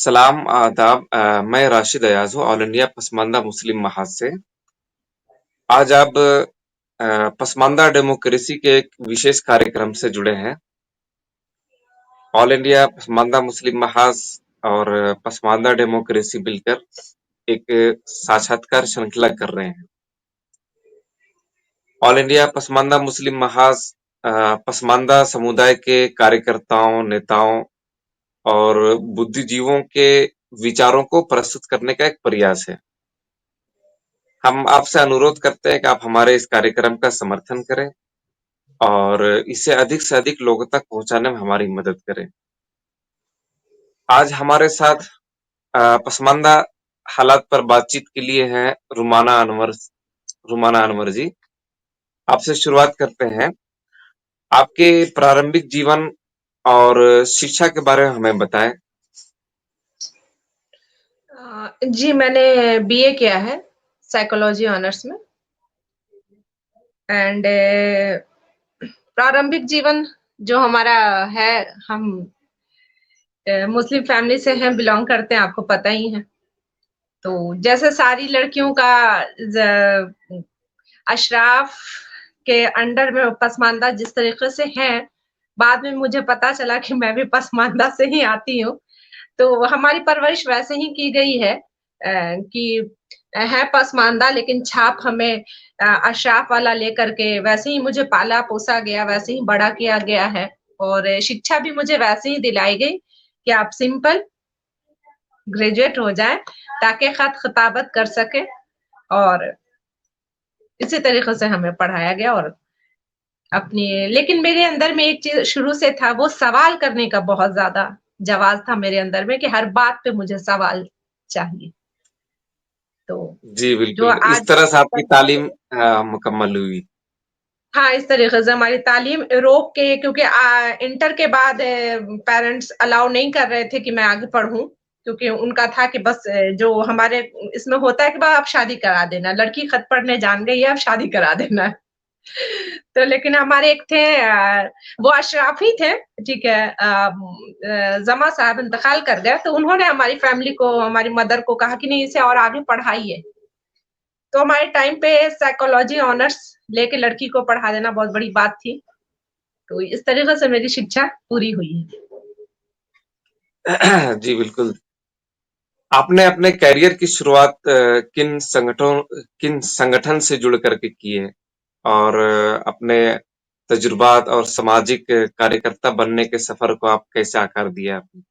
सलाम आदाब। मैं राशिद अयाज हूँ ऑल इंडिया पसमानदा मुस्लिम महाज से। आज आप पसमानदा डेमोक्रेसी के एक विशेष कार्यक्रम से जुड़े हैं। ऑल इंडिया पसमानदा मुस्लिम महाज और पसमानदा डेमोक्रेसी मिलकर एक साक्षात्कार श्रृंखला कर रहे हैं। ऑल इंडिया पसमानदा मुस्लिम महाज पसमानदा समुदाय के कार्यकर्ताओं, नेताओं और बुद्धिजीवों के विचारों को प्रस्तुत करने का एक प्रयास है। हम आपसे अनुरोध करते हैं कि आप हमारे इस कार्यक्रम का समर्थन करें और इसे अधिक से अधिक लोगों तक पहुंचाने में हमारी मदद करें। आज हमारे साथ पसमानदा हालात पर बातचीत के लिए हैं रुमाना अनवर जी। आपसे शुरुआत करते हैं। आपके प्रारंभिक जीवन और शिक्षा के बारे में हमें बताएं। जी, मैंने बीए किया है साइकोलॉजी ऑनर्स में एंड प्रारंभिक जीवन जो हमारा है, हम मुस्लिम फैमिली से हैं, बिलोंग करते हैं, आपको पता ही है। तो जैसे सारी लड़कियों का अशराफ के अंडर में पसमानदा जिस तरीके से हैं, बाद में मुझे पता चला कि मैं भी पसमानदा से ही आती हूँ। तो हमारी परवरिश वैसे ही की गई है कि है पसमानदा, लेकिन छाप हमें अशराफ वाला लेकर के वैसे ही मुझे पाला पोसा गया, वैसे ही बड़ा किया गया है। और शिक्षा भी मुझे वैसे ही दिलाई गई कि आप सिंपल ग्रेजुएट हो जाएं ताकि खत खिताबत कर सके, और इसी तरीके से हमें पढ़ाया गया। और लेकिन मेरे अंदर में एक चीज शुरू से था, वो सवाल करने का बहुत ज्यादा जवाब था मेरे अंदर में कि हर बात पे मुझे सवाल चाहिए। तो जी जो बिल्कुल, इस आज तरह से आपकी तालीम मुकम्मल हुई। हाँ, इस तरीके से हमारी तालीम रोक के, क्योंकि इंटर के बाद पेरेंट्स अलाउ नहीं कर रहे थे कि मैं आगे पढ़ूं, क्योंकि उनका था कि बस जो हमारे इसमें होता है कि बस आप शादी करा देना, लड़की खत पढ़ने जान गई है, अब शादी करा देना। तो लेकिन हमारे एक थे वो अशराफी थे, ठीक है, जमा साहब इंतकाल कर गए, तो उन्होंने हमारी फैमिली को, हमारी मदर को कहा कि नहीं, इसे और आगे पढ़ाइए। तो हमारे टाइम पे साइकोलॉजी ऑनर्स लेके लड़की को पढ़ा देना बहुत बड़ी बात थी। तो इस तरीके से मेरी शिक्षा पूरी हुई है। जी बिल्कुल। आपने अपने करियर की शुरुआत किन संगठन से जुड़ करके की है और अपने तजुर्बात और सामाजिक कार्यकर्ता बनने के सफर को आप कैसे आकार दिया आपने?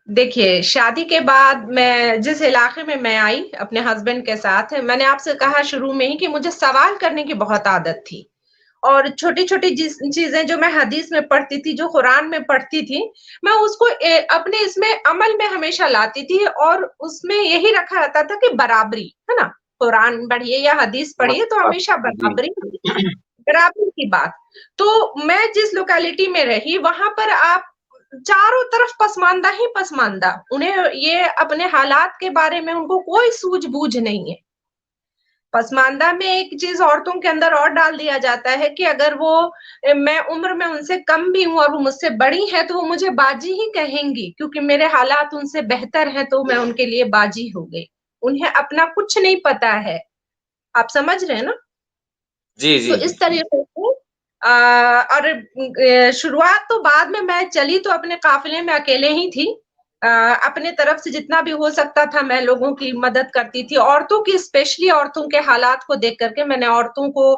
देखिए, शादी के बाद मैं जिस इलाके में मैं आई अपने हस्बैंड के साथ, मैंने आपसे कहा शुरू में ही कि मुझे सवाल करने की बहुत आदत थी। और छोटी-छोटी जिस चीज़ें जो मैं हदीस में पढ़ती थी, जो कुरान में पढ़ती थी, मैं उसको अपने इसमें अमल में हमेशा लाती थी, और उसमें यही रखा रहता था कि बराबरी, है ना? कुरान पढ़िए या हदीस पढ़िए तो मत हमेशा जी। बराबरी, बराबरी की बात। तो मैं जिस लोकेलिटी में रही, वहाँ पर आप चारों तरफ पसमानदा ही पसमानदा। उन्हें ये अपने हालात के बारे में उनको कोई सूझ-बूझ नहीं है। पसमानदा में एक चीज़ औरतों के अंदर और डाल दिया जाता है कि अगर वो मैं उम्र में उनसे कम भी हूँ और वो मुझसे बड़ी हैं, तो वो मुझे बाजी ही कहेंगी, क्योंकि मेरे हालात उनसे बेहतर हैं, तो मैं उनके लिए बाजी हो गई। उन्हें अपना कुछ नहीं पता है। आप समझ रहे हैं ना? जी, तो जी, इस जी। तरीके से और शुरुआत तो बाद में मैं चली तो अपने काफ़िले में अकेले ही थी। अपने तरफ से जितना भी हो सकता था मैं लोगों की मदद करती थी। औरतों की, स्पेशली औरतों के हालात को देख कर के मैंने औरतों को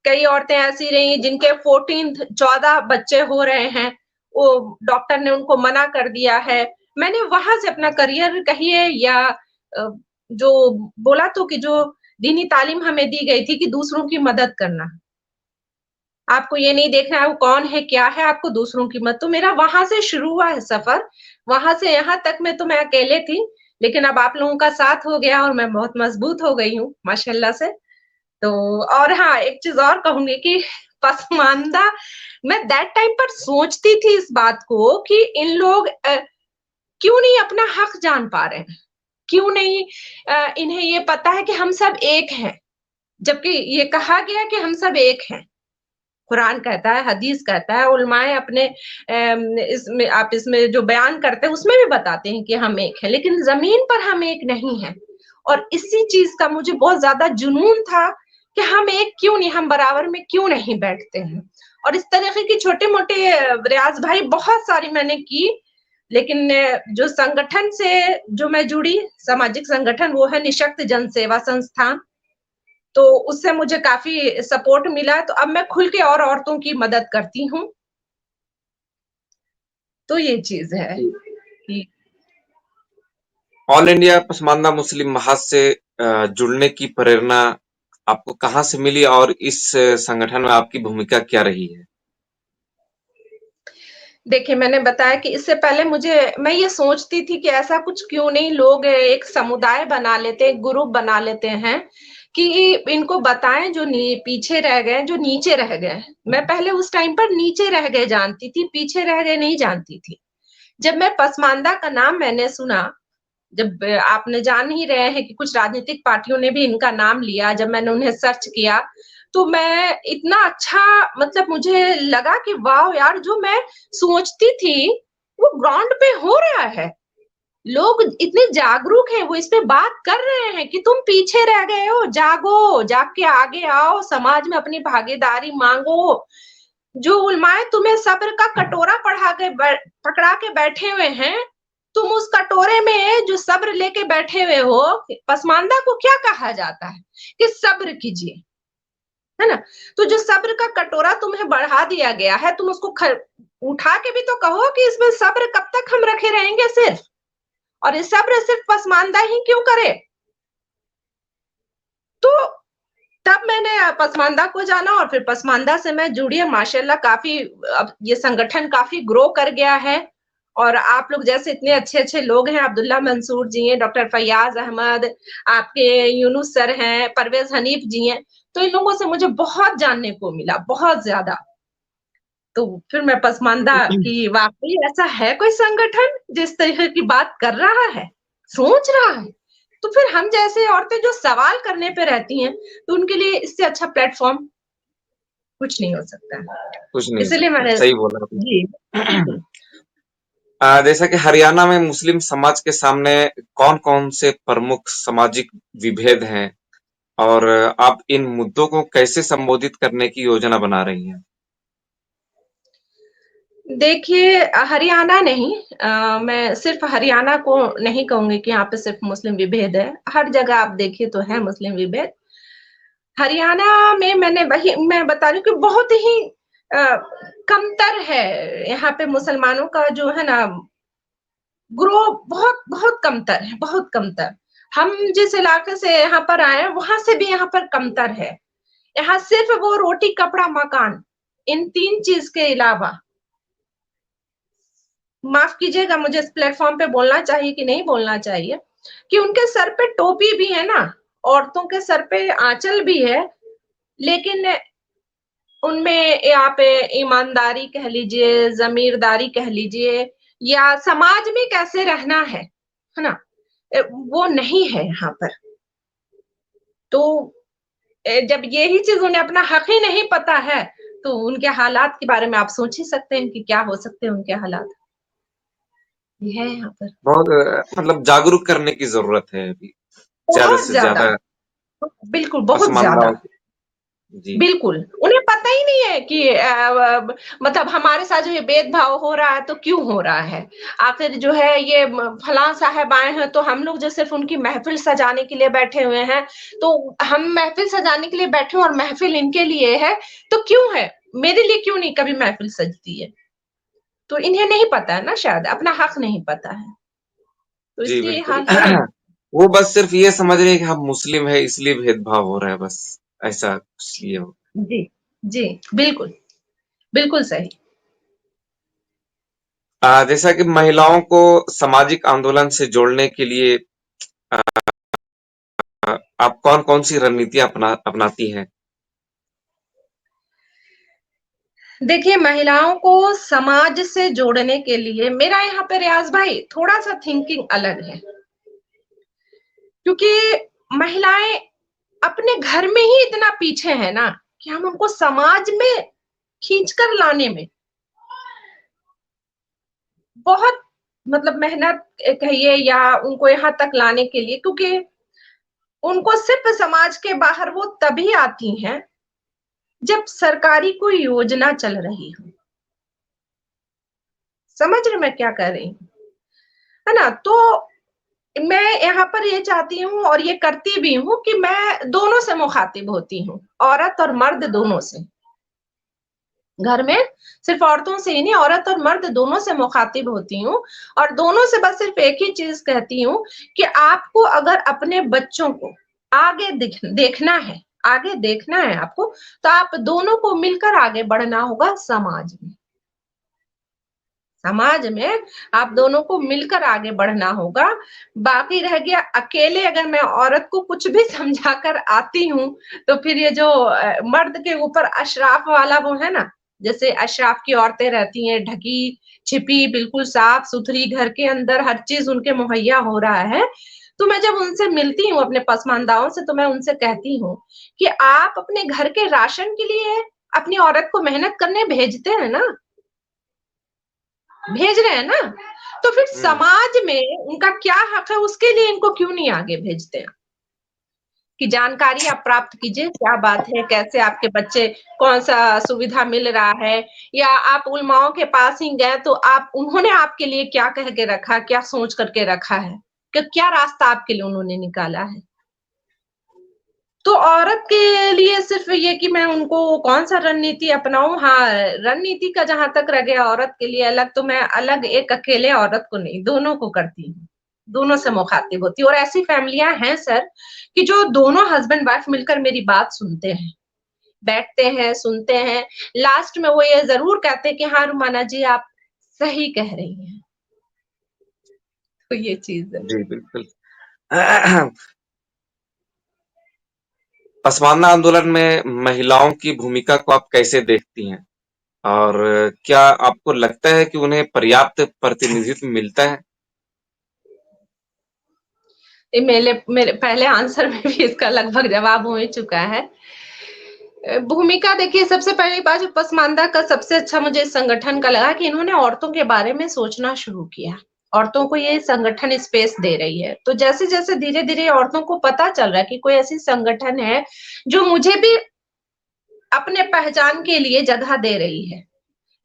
कई औरतें ऐसी रही जिनके 14 बच्चे हो रहे हैं, वो डॉक्टर ने उनको मना कर दिया है। मैंने वहाँ से अपना करियर कहिए या जो बोला तो कि जो दीनी तालीम हमें दी गई थी कि दूसरों की मदद करना। आपको ये नहीं देखना है वो कौन है, क्या है, आपको दूसरों की मदद। तो मेरा वहाँ से शुरू हुआ है सफ़र। वहाँ से यहाँ तक में तो मैं अकेले थी, लेकिन अब आप लोगों का साथ हो गया और मैं बहुत मज़बूत हो गई हूँ माशाल्लाह से। तो और हाँ, एक चीज़ और कहूँगी कि पसमानदा, मैं दैट टाइम पर सोचती थी इस बात को कि इन लोग क्यों नहीं अपना हक जान पा रहे हैं? क्यों नहीं इन्हें ये पता है कि हम सब एक हैं, जबकि ये कहा गया कि हम सब एक हैं। कुरान कहता है, हदीस कहता है, उलमाए अपने इसमें आप इसमें जो बयान करते हैं उसमें भी बताते हैं कि हम एक हैं, लेकिन ज़मीन पर हम एक नहीं हैं। और इसी चीज़ का मुझे बहुत ज़्यादा जुनून था कि हम एक क्यों नहीं, हम बराबर में क्यों नहीं बैठते हैं। और इस तरीके की छोटे-मोटे रियाज़ भाई बहुत सारी मैंने की, लेकिन जो संगठन से जो मैं जुड़ी, सामाजिक संगठन वो है निःशक्त जनसेवा संस्थान। तो उससे मुझे काफ़ी सपोर्ट मिला, तो अब मैं खुल के और औरतों की मदद करती हूँ। तो ये चीज़ है जी। कि ऑल इंडिया पसमानदा मुस्लिम महाज से जुड़ने की प्रेरणा आपको कहाँ से मिली और इस संगठन में आपकी भूमिका क्या रही है? देखिए, मैंने बताया कि इससे पहले मैं ये सोचती थी कि ऐसा कुछ क्यों नहीं लोग एक समुदाय बना लेते, एक ग्रुप बना लेते हैं कि इनको बताएँ जो पीछे रह गए, जो नीचे रह गए। मैं पहले उस टाइम पर नीचे रह गए जानती थी, पीछे रह गए नहीं जानती थी। जब मैं पसमानदा का नाम मैंने सुना, जब आपने जान ही रहे हैं कि कुछ राजनीतिक पार्टियों ने भी इनका नाम लिया, जब मैंने उन्हें सर्च किया, तो मैं इतना अच्छा मतलब मुझे लगा कि वाओ यार! जो मैं सोचती थी, वो ग्राउंड पे हो रहा है। लोग इतने जागरूक हैं, वो इस पे बात कर रहे हैं कि तुम पीछे रह गए हो, जागो, जाग के आगे आओ, समाज में अपनी भागीदारी माँगो। जो उलमाए तुम्हें सब्र का कटोरा पकड़ा के बैठे हुए हैं, तुम उस कटोरे में जो सब्र लेके बैठे हुए हो, पसमानदा को क्या कहा जाता है कि सब्र कीजिए, है ना? तो जो सब्र का कटोरा तुम्हें बढ़ा दिया गया है, तुम उसको उठा के भी तो कहो कि इसमें सब्र कब तक हम रखे रहेंगे सिर्फ, और ये सब्र सिर्फ पसमानदा ही क्यों करे? तो तब मैंने पसमानदा को जाना और फिर पसमानदा से मैं जुड़ी, माशाल्लाह काफ़ी अब ये संगठन काफ़ी ग्रो कर गया है। और आप लोग जैसे इतने अच्छे-अच्छे लोग हैं, अब्दुल्ला मंसूर जी हैं, डॉक्टर फैयाज़ अहमद, आपके यूनुस सर हैं, परवेज़ हनीफ जी हैं, तो इन लोगों से मुझे बहुत जानने को मिला, बहुत ज़्यादा। तो फिर मैं पसमानदा कि वाक़ई ऐसा है कोई संगठन जिस तरह की बात कर रहा है, सोच रहा है। तो फिर हम जैसे औरतें जो सवाल करने पे रहती हैं, तो उनके लिए इससे अच्छा प्लेटफ़ॉर्म कुछ नहीं हो सकता है। कुछ नहीं हो इसीलिए सकता। मैंने सही बोला आपने। जी, बिल्कुल। जैसा कि हरियाणा में मुस्लिम समाज के सामने कौन-कौन से प्रमुख सामाजिक विभेद हैं और आप इन मुद्दों को कैसे संबोधित करने की योजना बना रही हैं? देखिए हरियाणा नहीं, मैं सिर्फ़ हरियाणा को नहीं कहूँगी कि यहाँ पे सिर्फ़ मुस्लिम विभेद है। हर जगह आप देखिए तो है मुस्लिम विभेद। हरियाणा में मैं बता रही हूँ कि बहुत ही अ, कमतर है, यहाँ पे मुसलमानों का जो है ना ग्रो बहुत बहुत कमतर है, बहुत कमतर। हम जिस इलाके से यहाँ पर आए हैं, वहाँ से भी यहाँ पर कमतर है। यहाँ सिर्फ़ वो रोटी, कपड़ा, मकान, इन 3 चीज़ के अलावा माफ़ कीजिएगा मुझे इस प्लेटफ़ॉर्म पे बोलना चाहिए कि नहीं बोलना चाहिए, कि उनके सर पे टोपी भी है ना, औरतों के सर पे आँचल भी है, लेकिन उनमें आप ईमानदारी कह लीजिए, ज़मीरदारी कह लीजिए या समाज में कैसे रहना है ना? वो नहीं है यहाँ पर। तो जब यही चीज़ उन्हें अपना हक ही नहीं पता है, तो उनके हालात के बारे में आप सोच ही सकते हैं कि क्या हो सकते हैं उनके हालात। ये है यहाँ पर। बहुत मतलब जागरूक करने की ज़रूरत है अभी, ज़्यादा बहुत से ज़्यादा, ज़्यादा बिल्कुल, बहुत पसमानदाओं ज़्यादा। को। जी, बिल्कुल, उन्हें पता ही नहीं है कि मतलब हमारे साथ जो ये भेदभाव हो रहा है तो क्यों हो रहा है? आखिर जो है ये फलाँ साहब आए हैं तो हम लोग जो सिर्फ़ उनकी महफ़िल सजाने के लिए बैठे हुए हैं, तो हम महफ़िल सजाने के लिए बैठे हैं और महफ़िल इनके लिए है, तो क्यों है? मेरे लिए क्यों नहीं कभी महफ़िल सजती है? तो इन्हें नहीं पता है ना शायद, अपना हक नहीं पता है, तो जी इसलिए बिल्कुल। हाल हो रहे हैं। वो बस सिर्फ़ ये समझ रहे हैं कि हम मुस्लिम हैं इसलिए भेदभाव हो रहा है बस, ऐसा इसलिए हो। जी, जी, बिल्कुल, बिल्कुल सही। जैसा कि महिलाओं को सामाजिक आंदोलन से जोड़ने के लिए आप कौन-कौन सी रणनीतियाँ अपनाती हैं? देखिए, महिलाओं को समाज से जोड़ने के लिए मेरा यहाँ पे रियाज़ भाई थोड़ा-सा थिंकिंग अलग है। क्योंकि महिलाएँ अपने घर में ही इतना पीछे हैं ना, कि हम उनको समाज में खींचकर लाने में बहुत मतलब मेहनत कहिए या उनको यहाँ तक लाने के लिए, क्योंकि उनको सिर्फ समाज के बाहर वो तभी आती हैं जब सरकारी कोई योजना चल रही हो। समझ रहे मैं क्या कह रही हूँ, है ना? तो मैं यहाँ पर ये चाहती हूँ और ये करती भी हूँ कि मैं दोनों से मुखातिब होती हूँ, औरत और मर्द दोनों से। घर में सिर्फ औरतों से ही नहीं, औरत और मर्द दोनों से मुखातिब होती हूँ और दोनों से बस सिर्फ एक ही चीज कहती हूँ कि आपको अगर अपने बच्चों को आगे देखना है, आगे देखना है आपको, तो आप दोनों को मिलकर आगे बढ़ना होगा समाज में। समाज में आप दोनों को मिलकर आगे बढ़ना होगा। बाकी रह गया अकेले, अगर मैं औरत को कुछ भी समझा कर आती हूँ, तो फिर ये जो मर्द के ऊपर अशराफ वाला वो है ना, जैसे अशराफ की औरतें रहती हैं ढकी छिपी, बिल्कुल साफ सुथरी, घर के अंदर हर चीज उनके मुहैया हो रहा है। तो मैं जब उनसे मिलती हूँ अपने पसमानदाओं से, तो मैं उनसे कहती हूँ कि आप अपने घर के राशन के लिए अपनी औरत को मेहनत करने भेजते हैं ना, भेज रहे हैं ना, तो फिर हुँ। समाज में उनका क्या हक है, उसके लिए इनको क्यों नहीं आगे भेजते हैं? कि जानकारी आप प्राप्त कीजिए, क्या बात है, कैसे आपके बच्चे कौन-सा सुविधा मिल रहा है, या आप उलमाओं के पास ही गए तो आप उन्होंने आपके लिए क्या कह के रखा, क्या सोच करके रखा है, कि क्या रास्ता आपके लिए उन्होंने निकाला है। तो औरत के लिए सिर्फ ये कि मैं उनको कौन-सा रणनीति अपनाऊँ, हाँ, रणनीति का जहाँ तक रह गया औरत के लिए अलग, तो मैं अलग एक अकेले औरत को नहीं, दोनों को करती हूँ। दोनों से मुखातिब होती हूँ और ऐसी फैमिलियाँ हैं सर, कि जो दोनों हस्बैंड वाइफ मिलकर मेरी बात सुनते हैं, बैठते हैं, सुनते हैं, लास्ट में वो ये ज़रूर कहते हैं कि हाँ, रुमाना जी आप सही कह रही हैं। तो ये चीज़ है। जी, बिल्कुल। पसमानदा आंदोलन में महिलाओं की भूमिका को आप कैसे देखती हैं? और क्या आपको लगता है कि उन्हें पर्याप्त प्रतिनिधित्व मिलता है? ये मेरे मेरे पहले आंसर में भी इसका लगभग जवाब हो ही चुका है। भूमिका देखिए, सबसे पहली बात जो पसमानदा का सबसे अच्छा मुझे इस संगठन का लगा कि इन्होंने औरतों के बारे में सोचना शुरू किया। औरतों को ये संगठन स्पेस दे रही है। तो जैसे-जैसे धीरे-धीरे औरतों को पता चल रहा है कि कोई ऐसी संगठन है, जो मुझे भी अपने पहचान के लिए जगह दे रही है।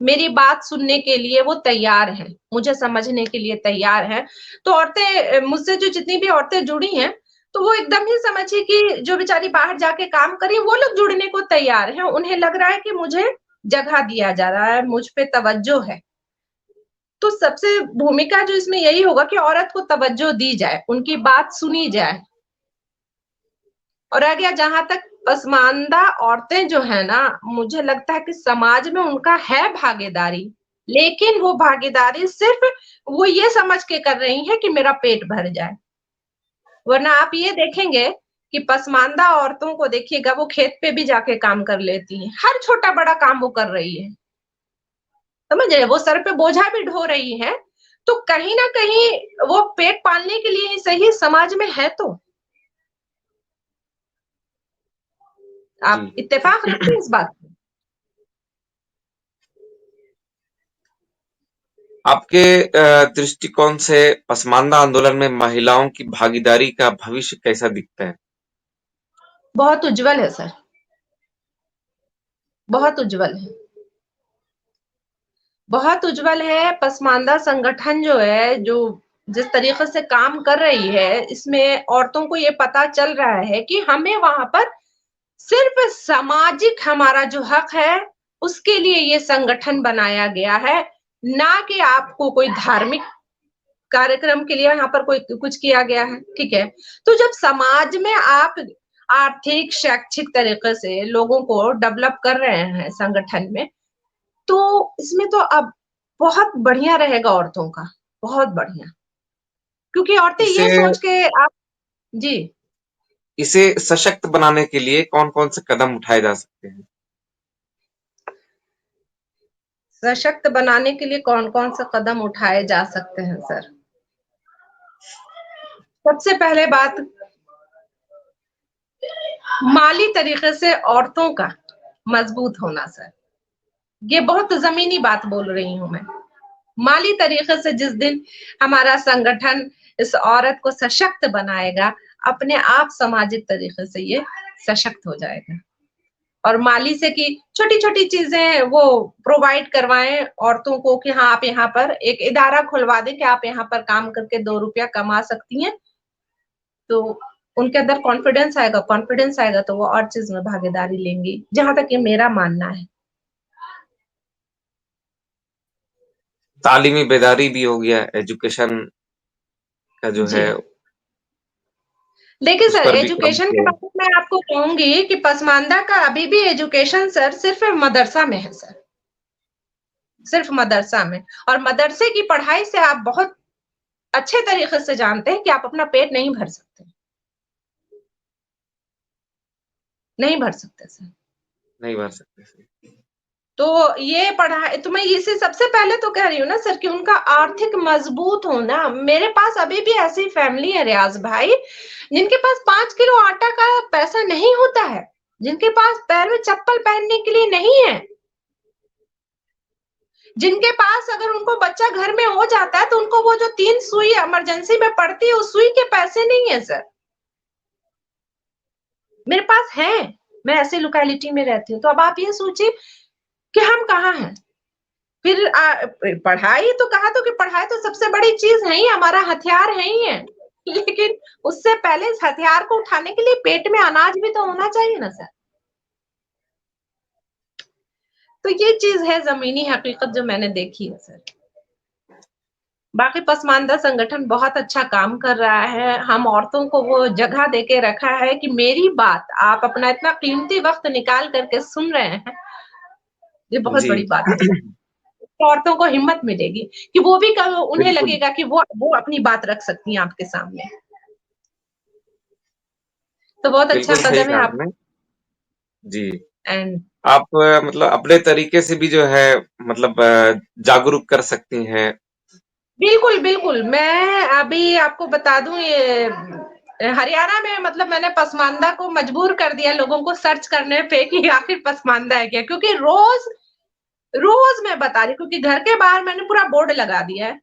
मेरी बात सुनने के लिए वो तैयार हैं, मुझे समझने के लिए तैयार हैं। तो औरतें मुझसे जो जितनी भी औरतें जुड़ी हैं, तो वो एकदम ही समझिए कि जो बेचारी बाहर जाके काम कर रही है, वो लोग जुड़ने को तैयार हैं। उन्हें लग रहा है कि मुझे जगह दिया जा रहा है, मुझ पे तवज्जो है। तो सबसे भूमिका जो इसमें यही होगा कि औरत को तवज्जो दी जाए, उनकी बात सुनी जाए। और रह गया जहाँ तक पसमानदा औरतें जो है ना, मुझे लगता है कि समाज में उनका है भागीदारी, लेकिन वो भागीदारी सिर्फ वो ये समझ के कर रही हैं कि मेरा पेट भर जाए। वरना आप ये देखेंगे कि पसमानदा औरतों को देखिएगा, वो खेत पे भी जाके काम कर लेती हैं, हर छोटा-बड़ा काम वो कर रही है, समझ रहे हैं? वो सर पे बोझा भी ढो रही हैं, तो कहीं न कहीं वो पेट पालने के लिए ही सही समाज में है तो। जी। आप इत्तेफ़ाक रखते हैं इस बात पे? आपके दृष्टिकोण से पसमानदा आंदोलन में महिलाओं की भागीदारी का भविष्य कैसा दिखता है? बहुत उज्जवल है सर, बहुत उज्जवल है। बहुत उज्जवल है, पसमानदा संगठन जो है, जो जिस तरीके से काम कर रही है, इसमें औरतों को ये पता चल रहा है कि हमें वहाँ पर सिर्फ सामाजिक हमारा जो हक है, उसके लिए ये संगठन बनाया गया है, ना कि आपको कोई धार्मिक कार्यक्रम के लिए यहाँ पर कोई कुछ किया गया है, ठीक है? तो जब समाज में आप आर्थिक, शैक्षिक तरीके से लोगों को डेवलप कर रहे हैं संगठन में, तो इसमें तो अब बहुत बढ़िया रहेगा औरतों का, बहुत बढ़िया। क्योंकि औरतें इसे ये सोच के आप जी, इसे सशक्त बनाने के लिए कौन-कौन से कदम उठाए जा सकते हैं? सशक्त बनाने के लिए कौन-कौन सा कदम उठाए जा सकते हैं सर? सबसे पहले बात माली तरीके से औरतों का मजबूत होना सर। ये बहुत ज़मीनी बात बोल रही हूँ मैं। माली तरीके से जिस दिन हमारा संगठन इस औरत को सशक्त बनाएगा, अपने आप सामाजिक तरीके से ये सशक्त हो जाएगा। और माली से कि छोटी-छोटी चीज़ें वो प्रोवाइड करवाएँ औरतों को कि हाँ, आप यहाँ पर एक इदारा खुलवा दें कि आप यहाँ पर काम करके 2 रुपया कमा सकती हैं। तो उनके अंदर कॉन्फिडेंस आएगा तो वो और चीज़ में भागीदारी लेंगी, जहाँ तक ये मेरा मानना है। तालीमी बेदारी भी हो गया, एजुकेशन का जो जी। है देखिए उस सर, पर भी काम एजुकेशन के किया। बारे में मैं आपको कहूँगी कि पसमानदा का अभी भी एजुकेशन सर सिर्फ़ मदरसा में है सर, सिर्फ़ मदरसा में। और मदरसे की पढ़ाई से आप बहुत अच्छे तरीके से जानते हैं कि आप अपना पेट नहीं भर सकते, नहीं भर सकते सर। नहीं भर सकते थे। तो ये पढ़ाई तो मैं इसे सबसे पहले तो कह रही हूँ ना सर कि उनका आर्थिक मजबूत होना। मेरे पास अभी भी ऐसी फैमिली है रियाज भाई, जिनके पास 5 किलो आटा का पैसा नहीं होता है, जिनके पास पैर में चप्पल पहनने के लिए नहीं है, जिनके पास अगर उनको बच्चा घर में हो जाता है तो उनको वो जो 3 सुई इमरजेंसी में पड़ती है, उस सुई के पैसे नहीं है सर। मेरे पास है, मैं ऐसी लोकेलिटी में रहती हूँ। तो अब आप ये सोचिए कि हम कहाँ हैं? फिर पढ़ाई तो कहा तो कि पढ़ाई तो सबसे बड़ी चीज है ही, हमारा हथियार है ही है। लेकिन उससे पहले इस हथियार को उठाने के लिए पेट में अनाज भी तो होना चाहिए ना सर। तो ये चीज है जमीनी हकीकत जो मैंने देखी है सर। बाकी पसमानदा संगठन बहुत अच्छा काम कर रहा है। हम औरतों को वो जगह देके रखा है कि मेरी बात आप अपना इतना कीमती वक्त निकाल करके सुन रहे हैं, ये बहुत जी। बड़ी बात है। औरतों को हिम्मत मिलेगी कि वो भी उन्हें बिल्कुल, लगेगा कि वो अपनी बात रख सकती हैं आपके सामने। तो बहुत अच्छा बिल्कुल सही कदम है कहा आप। आपने। जी। एंड आप मतलब अपने तरीके से भी जो है मतलब जागरूक कर सकती हैं। बिल्कुल, बिल्कुल, मैं अभी आपको बता दूँ ये हरियाणा में मतलब मैंने पसमानदा को मजबूर कर दिया लोगों को सर्च करने पे कि आखिर पसमानदा है क्या? क्योंकि रोज़ मैं बता रही हूँ क्योंकि घर के बाहर मैंने पूरा बोर्ड लगा दिया है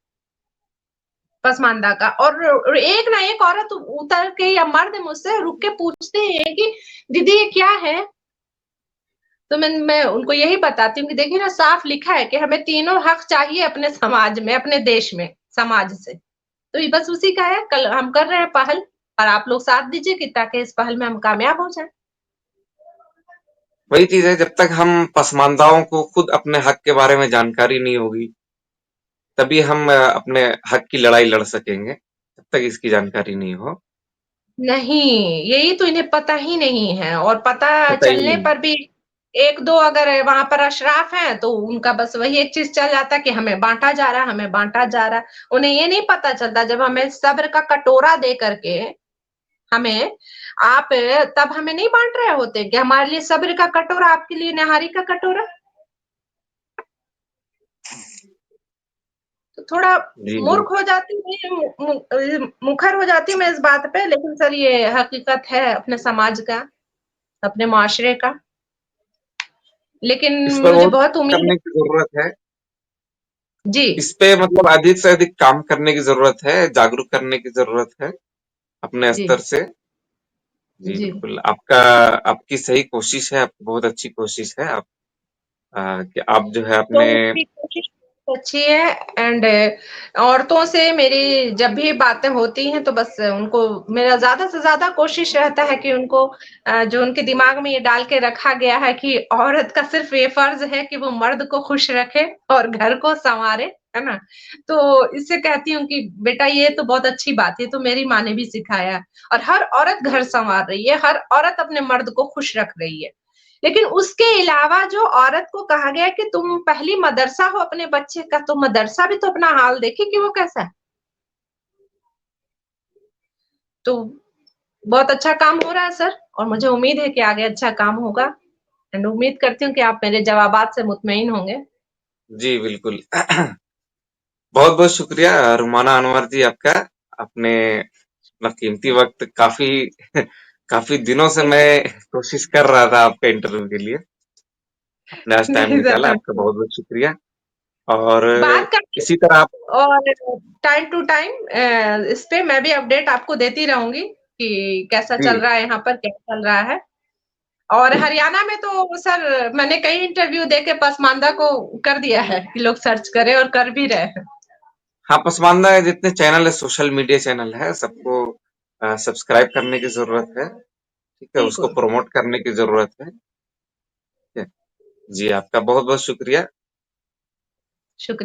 पसमानदा का। और एक ना एक औरत उतर के या मर्द मुझसे रुक के पूछते हैं कि दीदी ये क्या है? तो मैं उनको यही बताती हूँ कि देखिए ना साफ लिखा है कि हमें तीनों हक चाहिए अपने समाज में, अपने देश में, समाज से। तो ये बस उसी का है, कल हम कर रहे हैं पहल और आप लोग साथ दीजिए कि ताकि इस पहल में हम कामयाब हो जाएँ। वही चीज़ है, जब तक हम पसमानदाओं को खुद अपने हक के बारे में जानकारी नहीं होगी, तभी हम अपने हक की लड़ाई लड़ सकेंगे। जब तक इसकी जानकारी नहीं हो, नहीं, यही तो इन्हें पता ही नहीं है और पता पता ही चलने नहीं। पर भी 1-2 अगर वहाँ पर अशराफ हैं, तो उनका बस वही एक चीज़ चल जाता है कि हमें बाँटा जा रहा है, हमें बाँटा जा रहा है। उन्हें ये नहीं पता चलता जब हमें सब्र का कटोरा दे करके हमें आप तब हमें नहीं बाँट रहे होते कि हमारे लिए सब्र का कटोरा, आपके लिए निहारी का कटोरा। तो थोड़ा जी, जी। मूर्ख हो जाती हूँ, मुखर हो जाती हूँ मैं इस बात पे, लेकिन सर ये हकीकत है अपने समाज का, अपने माशरे का। लेकिन इस पर मुझे बहुत बहुत उम्मीद करने की ज़रूरत है। जी, इस पे मतलब अधिक से अधिक काम करने की ज़रूरत है, जागरूक करने की ज़रूरत है, अपने जी, स्तर से। जी, जी। बिल्कुल। आपकी सही कोशिश है, आपकी बहुत अच्छी कोशिश है। कि आप जो है तो अपने मेरी कोशिश अच्छी है एंड औरतों से मेरी जब भी बातें होती हैं तो बस उनको मेरा ज़्यादा से ज़्यादा कोशिश रहता है कि उनको जो उनके दिमाग में ये डाल के रखा गया है कि औरत का सिर्फ़ ये फ़र्ज़ है कि वो मर्द को खुश रखे और घर को सँवारे, है ना? तो इससे कहती हूँ कि बेटा ये तो बहुत अच्छी बात है, ये तो मेरी माँ ने भी सिखाया है और हर औरत घर सँवार रही है, हर औरत अपने मर्द को खुश रख रही है। लेकिन उसके अलावा जो औरत को कहा गया है कि तुम पहली मदरसा हो अपने बच्चे का, तो मदरसा भी तो अपना हाल देखे कि वो कैसा है। तो बहुत अच्छा काम हो रहा है सर और मुझे उम्मीद है कि आगे अच्छा काम होगा एंड उम्मीद करती हूँ कि आप मेरे जवाबात से मुतमईन होंगे। जी, बिल्कुल। बहुत-बहुत शुक्रिया रुमाना अनवर जी आपका। आपने अपना कीमती वक़्त काफ़ी काफ़ी दिनों से मैं कोशिश कर रहा था आपका इंटरव्यू के लिए। आपने आज टाइम नहीं निकाला, सर, आपका बहुत-बहुत शुक्रिया। और बात करके इसी तरह आप और टाइम टू टाइम इस पे मैं भी अपडेट आपको देती रहूँगी कि कैसा जी, चल रहा है यहाँ पर, क्या चल रहा है। और हरियाणा में तो सर मैंने कई इंटरव्यू देके पसमानदा को कर दिया है कि लोग सर्च करें और कर भी रहे हैं। हाँ, पसमानदा के जितने चैनल है, सोशल मीडिया चैनल है, सबको सब्सक्राइब करने की ज़रूरत है, ठीक है? उसको बिल्कुल, प्रमोट करने की ज़रूरत है, ठीक है? जी, आपका बहुत-बहुत शुक्रिया। शुक्रिया।